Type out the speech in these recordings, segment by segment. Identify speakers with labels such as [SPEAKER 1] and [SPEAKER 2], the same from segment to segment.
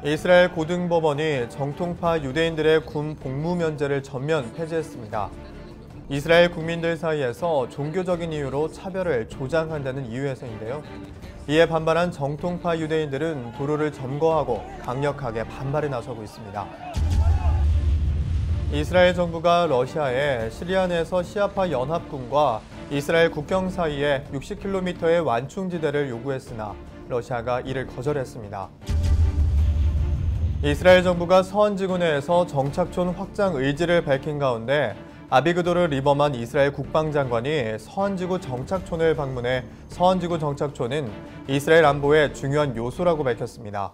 [SPEAKER 1] 이스라엘 고등법원이 정통파 유대인들의 군 복무 면제를 전면 폐지했습니다. 이스라엘 국민들 사이에서 종교적인 이유로 차별을 조장한다는 이유에서인데요. 이에 반발한 정통파 유대인들은 도로를 점거하고 강력하게 반발에 나서고 있습니다. 이스라엘 정부가 러시아에 시리아 내에서 시아파 연합군과 이스라엘 국경 사이에 60km의 완충지대를 요구했으나 러시아가 이를 거절했습니다. 이스라엘 정부가 서한지구 내에서 정착촌 확장 의지를 밝힌 가운데 아비그도르 리버만 이스라엘 국방장관이 서한지구 정착촌을 방문해 서한지구 정착촌은 이스라엘 안보의 중요한 요소라고 밝혔습니다.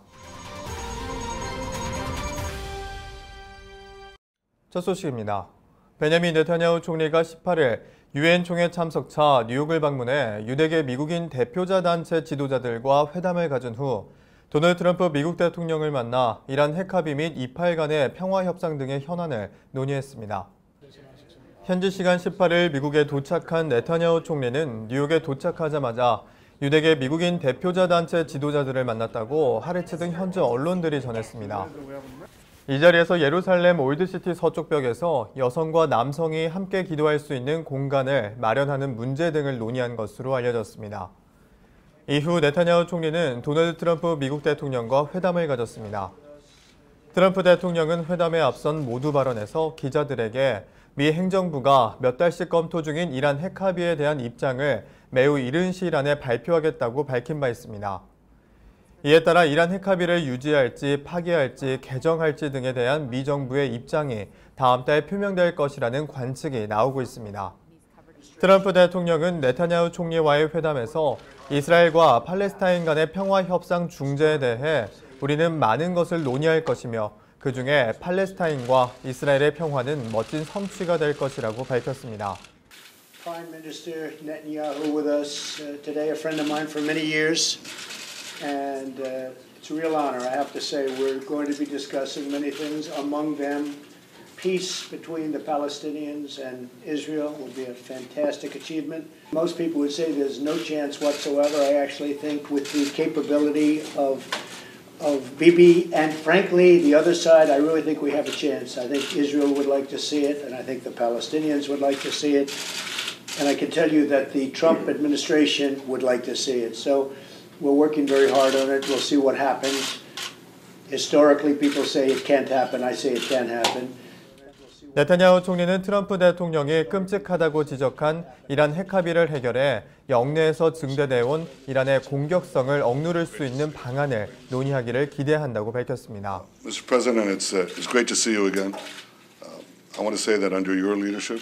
[SPEAKER 1] 첫 소식입니다. 베냐민 네타냐후 총리가 18일 유엔 총회 참석차 뉴욕을 방문해 유대계 미국인 대표자 단체 지도자들과 회담을 가진 후 도널드 트럼프 미국 대통령을 만나 이란 핵합의 및 이파일 간의 평화 협상 등의 현안을 논의했습니다. 현지 시간 18일 미국에 도착한 네타냐후 총리는 뉴욕에 도착하자마자 유대계 미국인 대표자 단체 지도자들을 만났다고 하르츠 등 현지 언론들이 전했습니다. 이 자리에서 예루살렘 올드시티 서쪽 벽에서 여성과 남성이 함께 기도할 수 있는 공간을 마련하는 문제 등을 논의한 것으로 알려졌습니다. 이후 네타냐후 총리는 도널드 트럼프 미국 대통령과 회담을 가졌습니다. 트럼프 대통령은 회담에 앞선 모두 발언에서 기자들에게 미 행정부가 몇 달씩 검토 중인 이란 핵합의에 대한 입장을 매우 이른 시일 안에 발표하겠다고 밝힌 바 있습니다. 이에 따라 이란 핵합의를 유지할지 파기할지 개정할지 등에 대한 미 정부의 입장이 다음 달 표명될 것이라는 관측이 나오고 있습니다. 트럼프 대통령은 네타냐후 총리와의 회담에서 이스라엘과 팔레스타인 간의 평화 협상 중재에 대해 우리는 많은 것을 논의할 것이며 그중에 팔레스타인과 이스라엘의 평화는 멋진 성취가 될 것이라고 밝혔습니다.
[SPEAKER 2] Prime Minister Netanyahu with us today, a friend of mine for many years, and it's a real honor. I have to say, we're going to be discussing many things. Among them, peace between the Palestinians and Israel will be a fantastic achievement. Most people would say there's no chance whatsoever. I actually think with the capability of Bibi and frankly the other side, I really think we have a chance. I think Israel would like to see it, and I think the Palestinians would like to see it, and I can tell you that the Trump administration would like to see it. So we're working very hard on it. We'll see what happens. Historically, people say it can't happen. I say it can happen.
[SPEAKER 1] 네타냐후 총리는 트럼프 대통령이 끔찍하다고 지적한 이란 핵합의를 해결해 영내에서 증대돼온 이란의 공격성을 억누를 수 있는 방안을 논의하기를 기대한다고 밝혔습니다.
[SPEAKER 3] Mr. President, it's great to see you again. I want to say that under your leadership,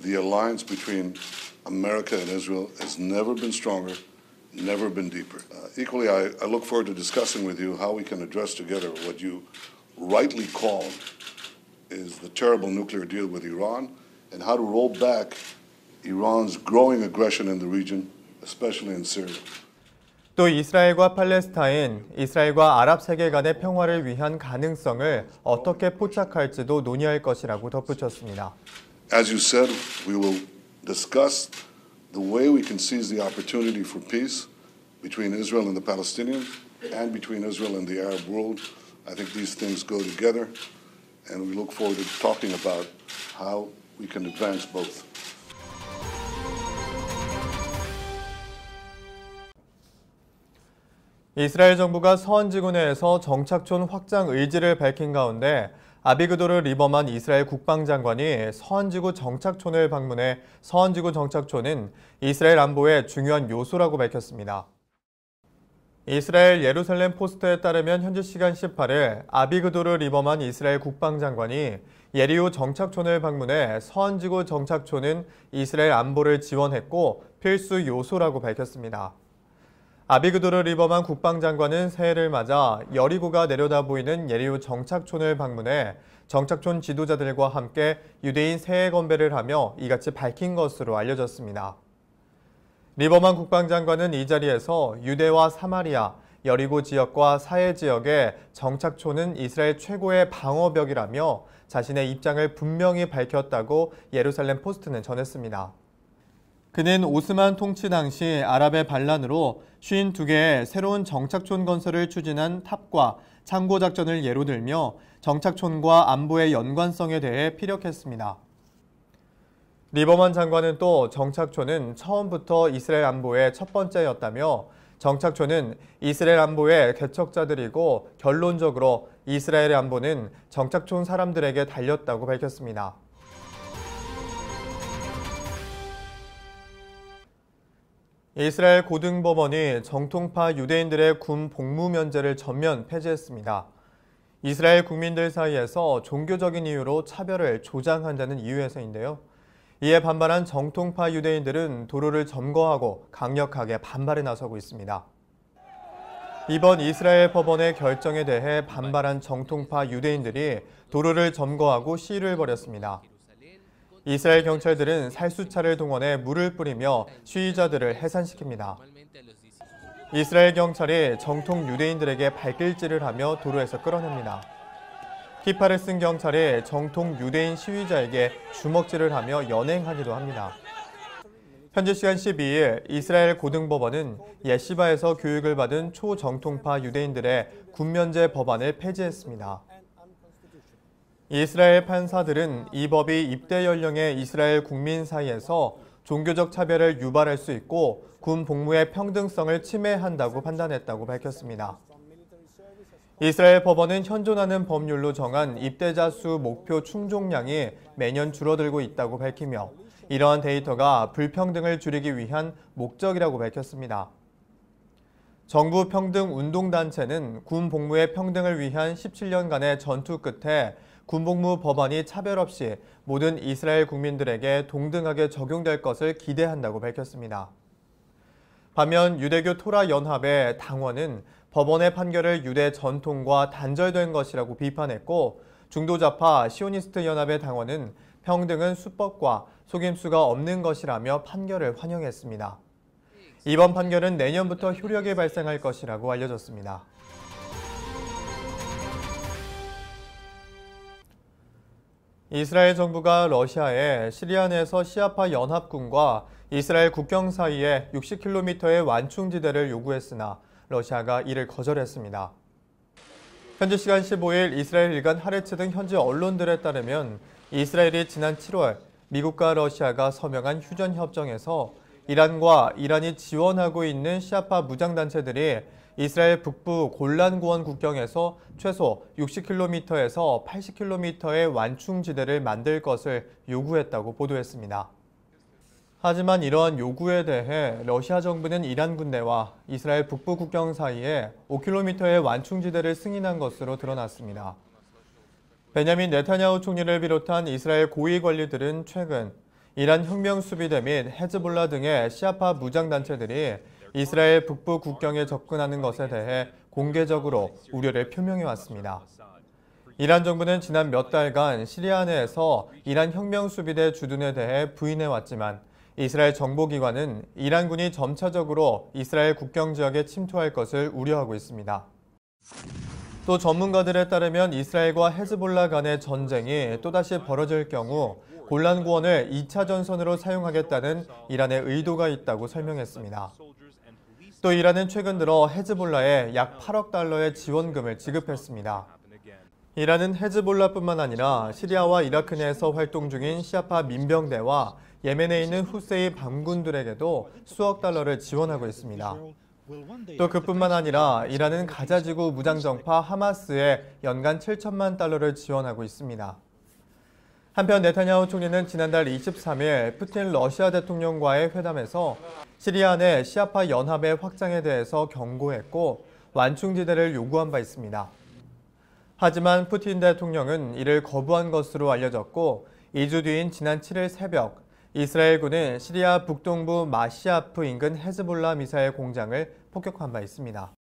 [SPEAKER 3] the alliance between America and Israel has never been stronger, never been deeper. Equally, I look forward to discussing with you how we can address together what you rightly called is the terrible nuclear deal with Iran and how to roll back Iran's growing aggression in the region, especially in Syria.
[SPEAKER 1] 또 이스라엘과 팔레스타인, 이스라엘과 아랍 세계 간의 평화를 위한 가능성을 어떻게 포착할지도 논의할 것이라고 덧붙였습니다.
[SPEAKER 3] As you said, we will discuss the way we can seize the opportunity for peace between Israel and the Palestinians and between Israel and the Arab world. I think these things go together. And we look forward to talking about how we can advance both.
[SPEAKER 1] 이스라엘 정부가 서한지구 내에서 정착촌 확장 의지를 밝힌 가운데 아비그도르 리버만 이스라엘 국방장관이 서한지구 정착촌을 방문해 서한지구 정착촌은 이스라엘 안보의 중요한 요소라고 밝혔습니다. 이스라엘 예루살렘 포스트에 따르면 현지 시간 18일 아비그도르 리버만 이스라엘 국방장관이 예리호 정착촌을 방문해 서한지구 정착촌은 이스라엘 안보를 지원했고 필수 요소라고 밝혔습니다. 아비그도르 리버만 국방장관은 새해를 맞아 여리고가 내려다 보이는 예리호 정착촌을 방문해 정착촌 지도자들과 함께 유대인 새해 건배를 하며 이같이 밝힌 것으로 알려졌습니다. 리버만 국방장관은 이 자리에서 유대와 사마리아, 여리고 지역과 사해 지역의 정착촌은 이스라엘 최고의 방어벽이라며 자신의 입장을 분명히 밝혔다고 예루살렘 포스트는 전했습니다. 그는 오스만 통치 당시 아랍의 반란으로 52개의 새로운 정착촌 건설을 추진한 탑과 창고 작전을 예로 들며 정착촌과 안보의 연관성에 대해 피력했습니다. 리버만 장관은 또 정착촌은 처음부터 이스라엘 안보의 첫 번째였다며 정착촌은 이스라엘 안보의 개척자들이고 결론적으로 이스라엘의 안보는 정착촌 사람들에게 달렸다고 밝혔습니다. 이스라엘 고등법원이 정통파 유대인들의 군 복무 면제를 전면 폐지했습니다. 이스라엘 국민들 사이에서 종교적인 이유로 차별을 조장한다는 이유에서인데요. 이에 반발한 정통파 유대인들은 도로를 점거하고 강력하게 반발에 나서고 있습니다. 이번 이스라엘 법원의 결정에 대해 반발한 정통파 유대인들이 도로를 점거하고 시위를 벌였습니다. 이스라엘 경찰들은 살수차를 동원해 물을 뿌리며 시위자들을 해산시킵니다. 이스라엘 경찰이 정통 유대인들에게 발길질을 하며 도로에서 끌어냅니다. 키파를 쓴 경찰이 정통 유대인 시위자에게 주먹질을 하며 연행하기도 합니다. 현지 시간 12일 이스라엘 고등법원은 예시바에서 교육을 받은 초정통파 유대인들의 군면제 법안을 폐지했습니다. 이스라엘 판사들은 이 법이 입대 연령의 이스라엘 국민 사이에서 종교적 차별을 유발할 수 있고 군 복무의 평등성을 침해한다고 판단했다고 밝혔습니다. 이스라엘 법원은 현존하는 법률로 정한 입대자 수 목표 충족량이 매년 줄어들고 있다고 밝히며 이러한 데이터가 불평등을 줄이기 위한 목적이라고 밝혔습니다. 정부 평등운동단체는 군 복무의 평등을 위한 17년간의 전투 끝에 군복무 법안이 차별 없이 모든 이스라엘 국민들에게 동등하게 적용될 것을 기대한다고 밝혔습니다. 반면 유대교 토라 연합의 당원은 법원의 판결을 유대 전통과 단절된 것이라고 비판했고 중도좌파 시오니스트 연합의 당원은 평등은 수법과 속임수가 없는 것이라며 판결을 환영했습니다. 이번 판결은 내년부터 효력이 발생할 것이라고 알려졌습니다. 이스라엘 정부가 러시아에 시리아 내에서 시아파 연합군과 이스라엘 국경 사이에 60km의 완충지대를 요구했으나 러시아가 이를 거절했습니다. 현지 시간 15일 이스라엘 일간 하레츠 등 현지 언론들에 따르면 이스라엘이 지난 7월 미국과 러시아가 서명한 휴전협정에서 이란과 이란이 지원하고 있는 시아파 무장단체들이 이스라엘 북부 골란고원 국경에서 최소 60km에서 80km의 완충지대를 만들 것을 요구했다고 보도했습니다. 하지만 이러한 요구에 대해 러시아 정부는 이란 군대와 이스라엘 북부 국경 사이에 5km의 완충지대를 승인한 것으로 드러났습니다. 베냐민 네타냐후 총리를 비롯한 이스라엘 고위 관리들은 최근 이란 혁명수비대 및 헤즈볼라 등의 시아파 무장단체들이 이스라엘 북부 국경에 접근하는 것에 대해 공개적으로 우려를 표명해왔습니다. 이란 정부는 지난 몇 달간 시리아 내에서 이란 혁명수비대 주둔에 대해 부인해왔지만 이스라엘 정보기관은 이란군이 점차적으로 이스라엘 국경 지역에 침투할 것을 우려하고 있습니다. 또 전문가들에 따르면 이스라엘과 헤즈볼라 간의 전쟁이 또다시 벌어질 경우 골란고원을 2차 전선으로 사용하겠다는 이란의 의도가 있다고 설명했습니다. 또 이란은 최근 들어 헤즈볼라에 약 8억 달러의 지원금을 지급했습니다. 이란은 헤즈볼라뿐만 아니라 시리아와 이라크 내에서 활동 중인 시아파 민병대와 예멘에 있는 후세이 반군들에게도 수억 달러를 지원하고 있습니다. 또 그뿐만 아니라 이란은 가자지구 무장정파 하마스에 연간 7천만 달러를 지원하고 있습니다. 한편 네타냐후 총리는 지난달 23일 푸틴 러시아 대통령과의 회담에서 시리아 내 시아파 연합의 확장에 대해서 경고했고 완충지대를 요구한 바 있습니다. 하지만 푸틴 대통령은 이를 거부한 것으로 알려졌고 2주 뒤인 지난 7일 새벽 이스라엘군은 시리아 북동부 마시아프 인근 헤즈볼라 미사일 공장을 폭격한 바 있습니다.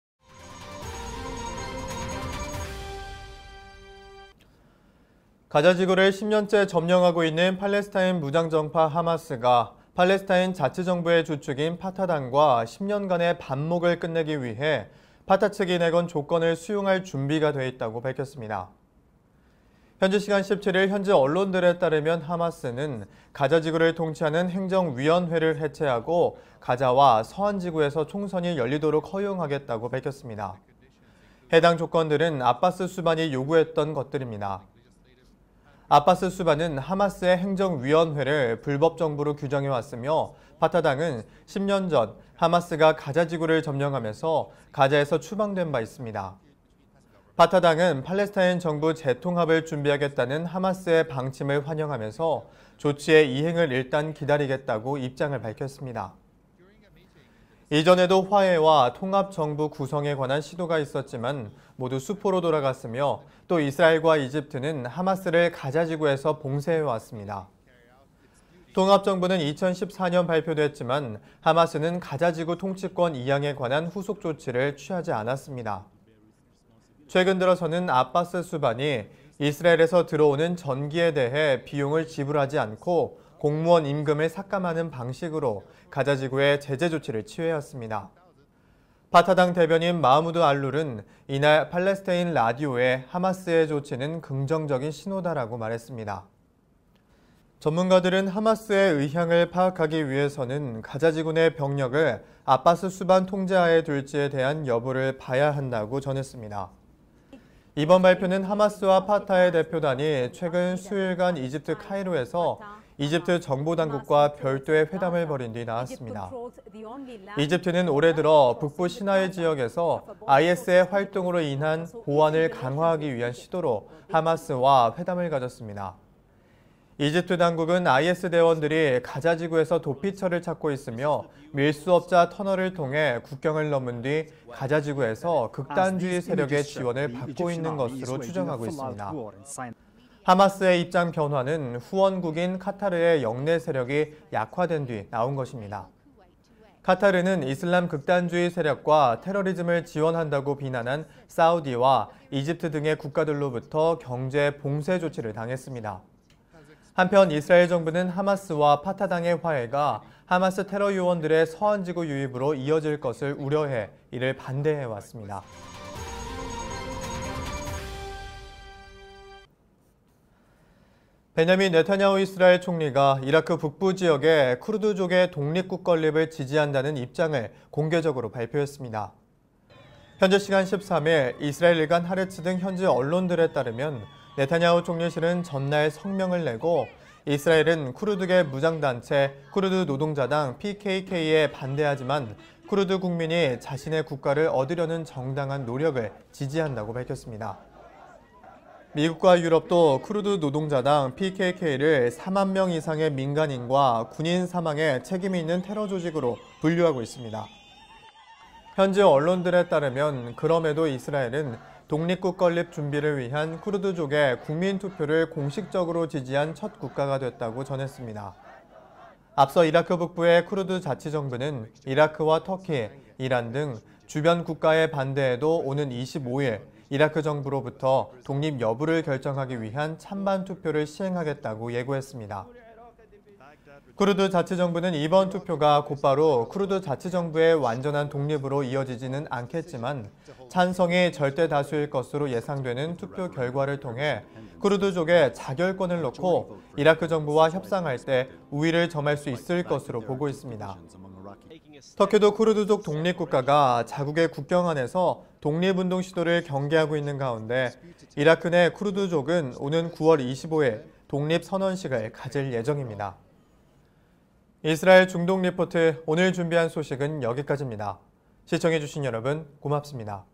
[SPEAKER 1] 가자지구를 10년째 점령하고 있는 팔레스타인 무장정파 하마스가 팔레스타인 자치정부의 주축인 파타당과 10년간의 반목을 끝내기 위해 파타 측이 내건 조건을 수용할 준비가 돼 있다고 밝혔습니다. 현지 시간 17일 현지 언론들에 따르면 하마스는 가자 지구를 통치하는 행정위원회를 해체하고 가자와 서한 지구에서 총선이 열리도록 허용하겠다고 밝혔습니다. 해당 조건들은 아바스 수반이 요구했던 것들입니다. 아바스 수반은 하마스의 행정위원회를 불법 정부로 규정해왔으며 파타당은 10년 전 하마스가 가자 지구를 점령하면서 가자에서 추방된 바 있습니다. 파타당은 팔레스타인 정부 재통합을 준비하겠다는 하마스의 방침을 환영하면서 조치의 이행을 일단 기다리겠다고 입장을 밝혔습니다. 이전에도 화해와 통합정부 구성에 관한 시도가 있었지만 모두 수포로 돌아갔으며 또 이스라엘과 이집트는 하마스를 가자지구에서 봉쇄해왔습니다. 통합정부는 2014년 발표됐지만 하마스는 가자지구 통치권 이양에 관한 후속 조치를 취하지 않았습니다. 최근 들어서는 아바스 수반이 이스라엘에서 들어오는 전기에 대해 비용을 지불하지 않고 공무원 임금을 삭감하는 방식으로 가자지구에 제재 조치를 취해왔습니다. 파타당 대변인 마흐무드 알룰은 이날 팔레스타인 라디오에 하마스의 조치는 긍정적인 신호다라고 말했습니다. 전문가들은 하마스의 의향을 파악하기 위해서는 가자지구 내 병력을 아바스 수반 통제하에 둘지에 대한 여부를 봐야 한다고 전했습니다. 이번 발표는 하마스와 파타의 대표단이 최근 수일간 이집트 카이로에서 이집트 정보당국과 별도의 회담을 벌인 뒤 나왔습니다. 이집트는 올해 들어 북부 시나이 지역에서 IS의 활동으로 인한 보안을 강화하기 위한 시도로 하마스와 회담을 가졌습니다. 이집트 당국은 IS 대원들이 가자지구에서 도피처를 찾고 있으며 밀수업자 터널을 통해 국경을 넘은 뒤 가자지구에서 극단주의 세력의 지원을 받고 있는 것으로 추정하고 있습니다. 하마스의 입장 변화는 후원국인 카타르의 영내 세력이 약화된 뒤 나온 것입니다. 카타르는 이슬람 극단주의 세력과 테러리즘을 지원한다고 비난한 사우디와 이집트 등의 국가들로부터 경제 봉쇄 조치를 당했습니다. 한편 이스라엘 정부는 하마스와 파타당의 화해가 하마스 테러 요원들의 서한지구 유입으로 이어질 것을 우려해 이를 반대해왔습니다. 베냐민 네타냐후 이스라엘 총리가 이라크 북부 지역의 쿠르드족의 독립국 건립을 지지한다는 입장을 공개적으로 발표했습니다. 현지 시간 13일 이스라엘 일간 하르츠 등 현지 언론들에 따르면 네타냐후 총리실은 전날 성명을 내고 이스라엘은 쿠르드계 무장단체 쿠르드 노동자당 PKK에 반대하지만 쿠르드 국민이 자신의 국가를 얻으려는 정당한 노력을 지지한다고 밝혔습니다. 미국과 유럽도 쿠르드 노동자당 PKK를 4만 명 이상의 민간인과 군인 사망에 책임이 있는 테러 조직으로 분류하고 있습니다. 현지 언론들에 따르면 그럼에도 이스라엘은 독립국 건립 준비를 위한 쿠르드족의 국민투표를 공식적으로 지지한 첫 국가가 됐다고 전했습니다. 앞서 이라크 북부의 쿠르드 자치정부는 이라크와 터키, 이란 등 주변 국가의 반대에도 오는 25일 이라크 정부로부터 독립 여부를 결정하기 위한 찬반 투표를 시행하겠다고 예고했습니다. 쿠르드 자치정부는 이번 투표가 곧바로 쿠르드 자치정부의 완전한 독립으로 이어지지는 않겠지만 찬성이 절대 다수일 것으로 예상되는 투표 결과를 통해 쿠르드족의 자결권을 놓고 이라크 정부와 협상할 때 우위를 점할 수 있을 것으로 보고 있습니다. 터키도 쿠르드족 독립국가가 자국의 국경 안에서 독립운동 시도를 경계하고 있는 가운데 이라크 내 쿠르드족은 오는 9월 25일 독립선언식을 가질 예정입니다. 이스라엘 중동 리포트 오늘 준비한 소식은 여기까지입니다. 시청해주신 여러분 고맙습니다.